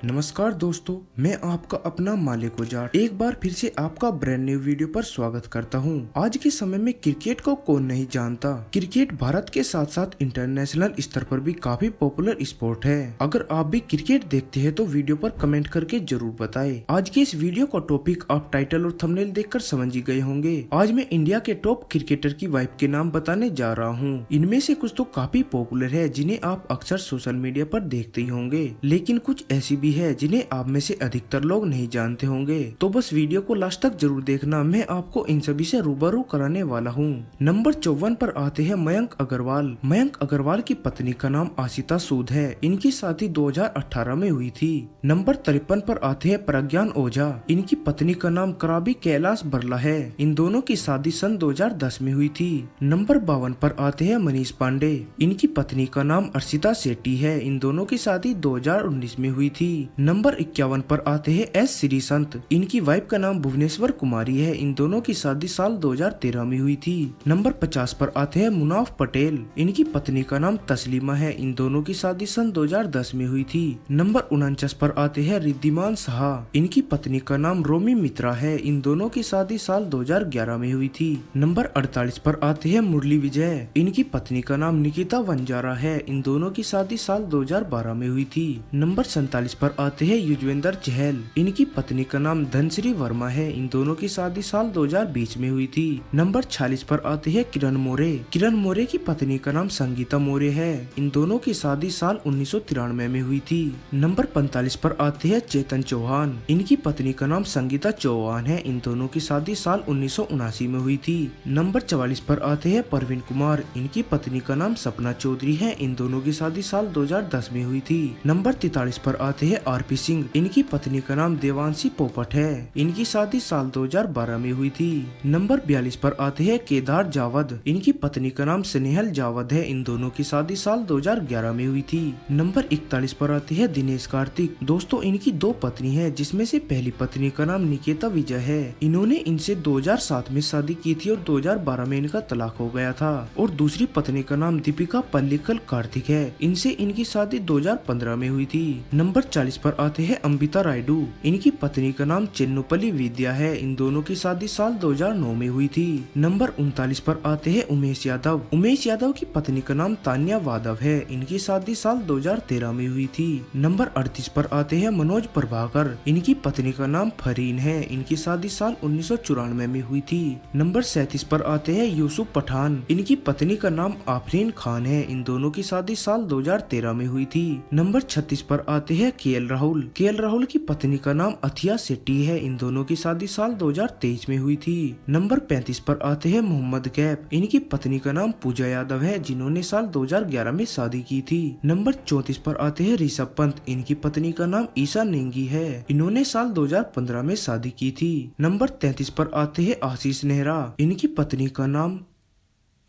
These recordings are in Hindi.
नमस्कार दोस्तों, मैं आपका अपना मालिक उजाट एक बार फिर से आपका ब्रांड न्यू वीडियो पर स्वागत करता हूं। आज के समय में क्रिकेट को कौन नहीं जानता। क्रिकेट भारत के साथ साथ इंटरनेशनल स्तर पर भी काफी पॉपुलर स्पोर्ट है। अगर आप भी क्रिकेट देखते हैं तो वीडियो पर कमेंट करके जरूर बताएं। आज के इस वीडियो का टॉपिक आप टाइटल और थंबनेल देखकर समझ ही गए होंगे। आज मैं इंडिया के टॉप क्रिकेटर की वाइफ के नाम बताने जा रहा हूँ। इनमें से कुछ तो काफी पॉपुलर है जिन्हें आप अक्सर सोशल मीडिया पर देखते ही होंगे, लेकिन कुछ ऐसी भी है जिन्हें आप में से अधिकतर लोग नहीं जानते होंगे। तो बस वीडियो को लास्ट तक जरूर देखना, मैं आपको इन सभी से रूबरू कराने वाला हूँ। नंबर 54 पर आते हैं मयंक अग्रवाल। मयंक अग्रवाल की पत्नी का नाम आशिता सूद है। इनकी शादी 2018 में हुई थी। नंबर 53 पर आते हैं प्रज्ञान ओझा। इनकी पत्नी का नाम कराबी कैलाश बरला है। इन दोनों की शादी सन 2010 में हुई थी। नंबर 52 पर आते हैं मनीष पांडे। इनकी पत्नी का नाम अर्शिता सेठी है। इन दोनों की शादी 2019 में हुई थी। नंबर 51 पर आते हैं एस श्रीसंत। इनकी वाइफ का नाम भुवनेश्वर कुमारी है। इन दोनों की शादी साल 2013 में हुई थी। नंबर 50 पर आते हैं मुनाफ पटेल। इनकी पत्नी का नाम तस्लीमा है। इन दोनों की शादी सन 2010 में हुई थी। नंबर 49 पर आते हैं रिद्धिमान साहा। इनकी पत्नी का नाम रोमी मित्रा है। इन दोनों की शादी साल 2011 में हुई थी। नंबर 48 पर आते हैं मुरली विजय। इनकी पत्नी का नाम निकिता वंजारा है। इन दोनों की शादी साल 2012 में हुई थी। नंबर 47 पर आते हैं युजवेंद्र चहल। इनकी पत्नी का नाम धनश्री वर्मा है। इन दोनों की शादी साल 2020 में हुई थी। नंबर 46 पर आते हैं किरण मोरे। किरण मोरे की पत्नी का नाम संगीता मोरे है। इन दोनों की शादी साल 1993 में हुई थी। नंबर 45 पर आते हैं चेतन चौहान। इनकी पत्नी का नाम संगीता चौहान है। इन दोनों की शादी साल 1979 में हुई थी। नंबर 44 पर आते हैं परवीन कुमार। इनकी पत्नी का नाम सपना चौधरी है। इन दोनों की शादी साल 2010 में हुई थी। नंबर 43 पर आते हैं आरपी सिंह। इनकी पत्नी का नाम देवांशी पोपट है। इनकी शादी साल 2012 में हुई थी। नंबर 42 पर आते हैं केदार जावद। इनकी पत्नी का नाम स्नेहल जावद है। इन दोनों की शादी साल 2011 में हुई थी। नंबर 41 पर आते हैं दिनेश कार्तिक। दोस्तों, इनकी दो पत्नी है, जिसमें से पहली पत्नी का नाम निकिता विजय है। इन्होंने इनसे 2007 में शादी की थी और 2012 में इनका तलाक हो गया था। और दूसरी पत्नी का नाम दीपिका पल्लिकल कार्तिक है। इनसे इनकी शादी 2015 में हुई थी। नंबर 40 पर आते हैं अम्बिता रायडू। इनकी पत्नी का नाम चेन्नुपल्ली विद्या है। इन दोनों की शादी साल 2009 में हुई थी। नंबर 39 पर आते हैं उमेश यादव। उमेश यादव की पत्नी का नाम तान्या वादव है। इनकी शादी साल 2013 में हुई थी। नंबर 38 पर आते हैं मनोज प्रभाकर। इनकी पत्नी का नाम फरीन है। इनकी शादी साल 1994 में हुई थी। नंबर 37 पर आते हैं यूसुफ पठान। इनकी पत्नी का नाम आफरीन खान है। इन दोनों की शादी साल 2013 में हुई थी। नंबर 36 पर आते हैं केएल राहुल। केएल राहुल की पत्नी का नाम अथिया शेट्टी है। इन दोनों की शादी साल 2023 में हुई थी। नंबर 35 पर आते हैं मोहम्मद कैफ। इनकी पत्नी का नाम पूजा यादव है, जिन्होंने साल 2011 में शादी की थी। नंबर 34 पर आते हैं ऋषभ पंत। इनकी पत्नी का नाम ईशा नेंगी है। इन्होंने साल 2015 में शादी की थी। नंबर 33 पर आते हैं आशीष नेहरा। इनकी पत्नी का नाम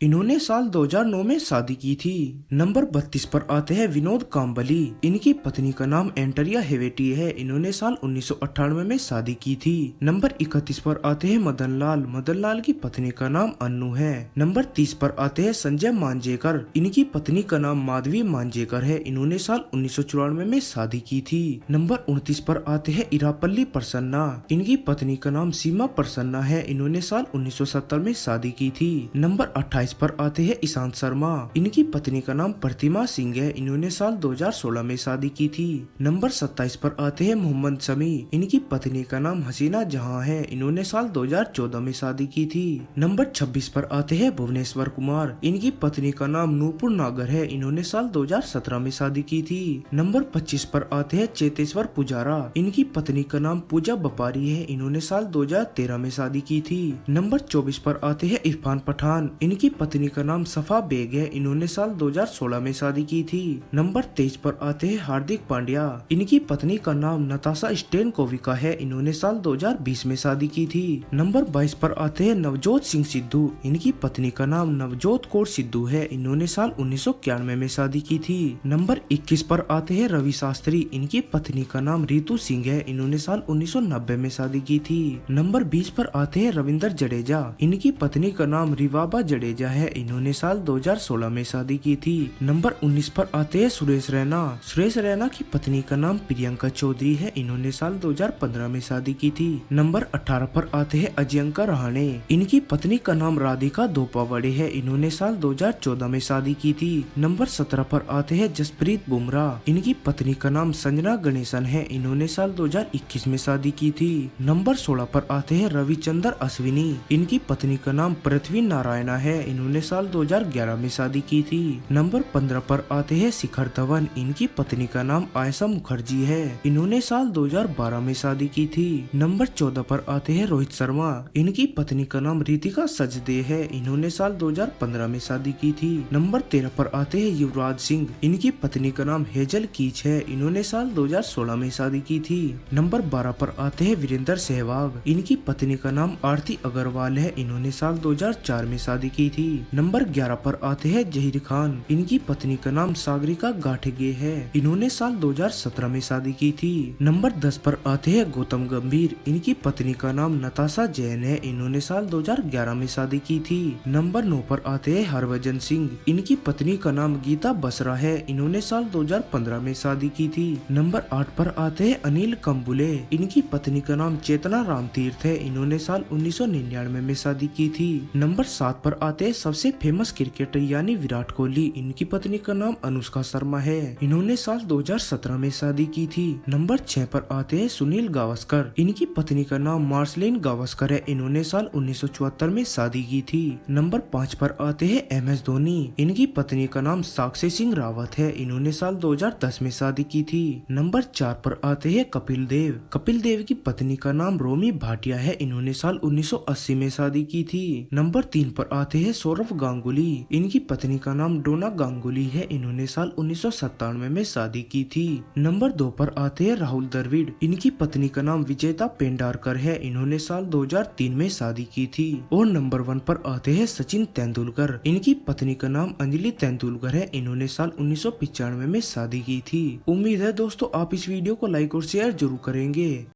इन्होंने साल 2009 में शादी की थी। नंबर 32 पर आते हैं विनोद काम्बली। इनकी पत्नी का नाम एंटरिया हेवेटी है। इन्होंने साल 1998 में शादी की थी। नंबर 31 पर आते हैं मदन लाल। मदन लाल की पत्नी का नाम अन्नू है। नंबर 30 पर आते हैं संजय मांजेकर। इनकी पत्नी का नाम माधवी मांजेकर है। इन्होंने साल 1994 में शादी की थी। नंबर 29 पर आते हैं इरापल्ली प्रसन्ना। इनकी पत्नी का नाम सीमा प्रसन्ना है। इन्होंने साल 1970 में शादी की थी। नंबर 28 पर आते हैं ईशांत शर्मा। इनकी पत्नी का नाम प्रतिमा सिंह है। इन्होंने साल 2016 में शादी की थी। नंबर 27 पर आते हैं मोहम्मद शमी। इनकी पत्नी का नाम हसीना जहां है। इन्होंने साल 2014 में शादी की थी। नंबर 26 पर आते हैं भुवनेश्वर कुमार। इनकी पत्नी का नाम नूपुर नागर है। इन्होंने साल 2017 में शादी की थी। नंबर 25 पर आते हैं चेतेश्वर पुजारा। इनकी पत्नी का नाम पूजा बपारी है। इन्होंने साल 2013 में शादी की थी। नंबर 24 पर आते हैं इरफान पठान। इनकी पत्नी का नाम सफा बेग है। इन्होंने साल 2016 में शादी की थी। नंबर 23 पर आते हैं हार्दिक पांड्या। इनकी पत्नी का नाम नताशा स्टेनकोविका है। इन्होंने साल 2020 में शादी की थी। नंबर 22 पर आते हैं नवजोत सिंह सिद्धू। इनकी पत्नी का नाम नवजोत कौर सिद्धू है। इन्होंने साल 1991 में शादी की थी। नंबर 21 पर आते हैं रवि शास्त्री। इनकी पत्नी का नाम रितु सिंह है। इन्होंने साल 1990 में शादी की थी। नंबर 20 पर आते हैं रविंदर जडेजा। इनकी पत्नी का नाम रिवाबा जडेजा है, इन्होंने साल 2016 में शादी की थी। नंबर 19 पर आते हैं सुरेश रैना। सुरेश रैना की पत्नी का नाम प्रियंका चौधरी है, इन्होंने साल 2015 में शादी की थी। नंबर 18 पर आते हैं अजिंका रहाणे। इनकी पत्नी का नाम राधिका दोपावड़े है, इन्होंने साल 2014 में शादी की थी। नंबर 17 पर आते हैं जसप्रीत बुमराह। इनकी पत्नी का नाम संजना गणेशन है, इन्होंने साल 2021 में शादी की थी। नंबर 16 पर आते हैं रविचंद्र अश्विनी। इनकी पत्नी का नाम पृथ्वी नारायणा है, इन्होंने साल 2011 में शादी की थी। नंबर 15 पर आते हैं शिखर धवन। इनकी पत्नी का नाम आयशा मुखर्जी है, इन्होंने साल 2012 में शादी की थी। नंबर 14 पर आते हैं रोहित शर्मा। इनकी पत्नी का नाम रितिका सचदे है, इन्होंने साल 2015 में शादी की थी। नंबर 13 पर आते हैं युवराज सिंह। इनकी पत्नी का नाम हेजल कीच है, इन्होंने साल 2016 में शादी की थी। नंबर 12 पर आते हैं वीरेंद्र सहवाग। इनकी पत्नी का नाम आरती अग्रवाल है, इन्होंने साल 2004 में शादी की थी। नंबर 11 पर आते हैं जहीर खान। इनकी पत्नी का नाम सागरिका गाठगे है, इन्होंने साल 2017 में शादी की थी। नंबर 10 पर आते हैं गौतम गंभीर। इनकी पत्नी का नाम नताशा जैन है, इन्होंने साल 2011 में शादी की थी। नंबर 9 पर आते हैं हरभजन सिंह। इनकी पत्नी का नाम गीता बसरा है, इन्होंने साल 2015 में शादी की थी। नंबर 8 पर आते हैं अनिल कंबुले। इनकी पत्नी का नाम चेतना राम तीर्थ है, इन्होंने साल 1999 में शादी की थी। नंबर 7 पर आते हैं सबसे फेमस क्रिकेटर यानी विराट कोहली। इनकी पत्नी का नाम अनुष्का शर्मा है, इन्होंने साल 2017 में शादी की थी। नंबर 6 पर आते हैं सुनील गावस्कर। इनकी पत्नी का नाम मार्शलिन गावस्कर है, इन्होंने साल 1974 में शादी की थी। नंबर 5 पर आते हैं MS धोनी। इनकी पत्नी का नाम साक्षी सिंह रावत है, इन्होंने साल 2010 में शादी की थी। नंबर 4 पर आते हैं कपिल देव। कपिल देव की पत्नी का नाम रोमी भाटिया है, इन्होंने साल 1980 में शादी की थी। नंबर 3 पर आते हैं सौरव गांगुली। इनकी पत्नी का नाम डोना गांगुली है, इन्होंने साल 1997 में शादी की थी। नंबर 2 पर आते हैं राहुल द्रविड़। इनकी पत्नी का नाम विजेता पेंडारकर है, इन्होंने साल 2003 में शादी की थी। और नंबर 1 पर आते हैं सचिन तेंदुलकर। इनकी पत्नी का नाम अंजलि तेंदुलकर है, इन्होंने साल 1995 में शादी की थी। उम्मीद है दोस्तों आप इस वीडियो को लाइक और शेयर जरूर करेंगे।